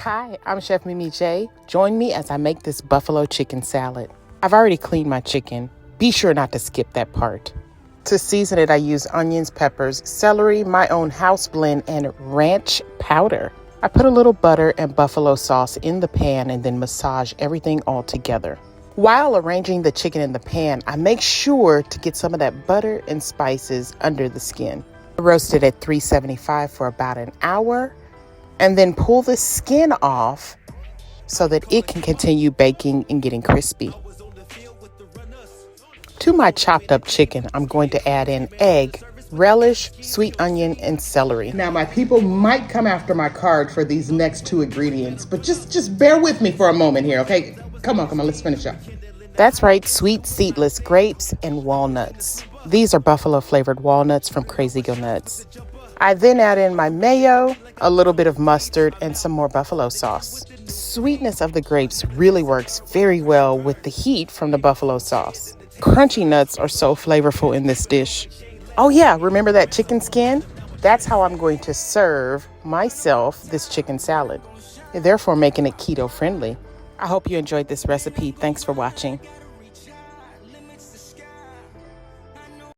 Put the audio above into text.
Hi, I'm Chef Mimi J. Join me as I make this buffalo chicken salad. I've already cleaned my chicken. Be sure not to skip that part. To season it, I use onions, peppers, celery, my own house blend, and ranch powder. I put a little butter and buffalo sauce in the pan and then massage everything all together. While arranging the chicken in the pan, I make sure to get some of that butter and spices under the skin. I roast it at 375 for about an hour and then pull the skin off so that it can continue baking and getting crispy. To my chopped up chicken, I'm going to add in egg, relish, sweet onion, and celery. Now, my people might come after my card for these next two ingredients, but just bear with me for a moment here, okay? Come on, let's finish up. That's right, sweet seedless grapes and walnuts. These are buffalo flavored walnuts from Crazy Go Nuts. I then add in my mayo, a little bit of mustard, and some more buffalo sauce. The sweetness of the grapes really works very well with the heat from the buffalo sauce. Crunchy nuts are so flavorful in this dish. Oh yeah, remember that chicken skin? That's how I'm going to serve myself this chicken salad, therefore making it keto friendly. I hope you enjoyed this recipe. Thanks for watching.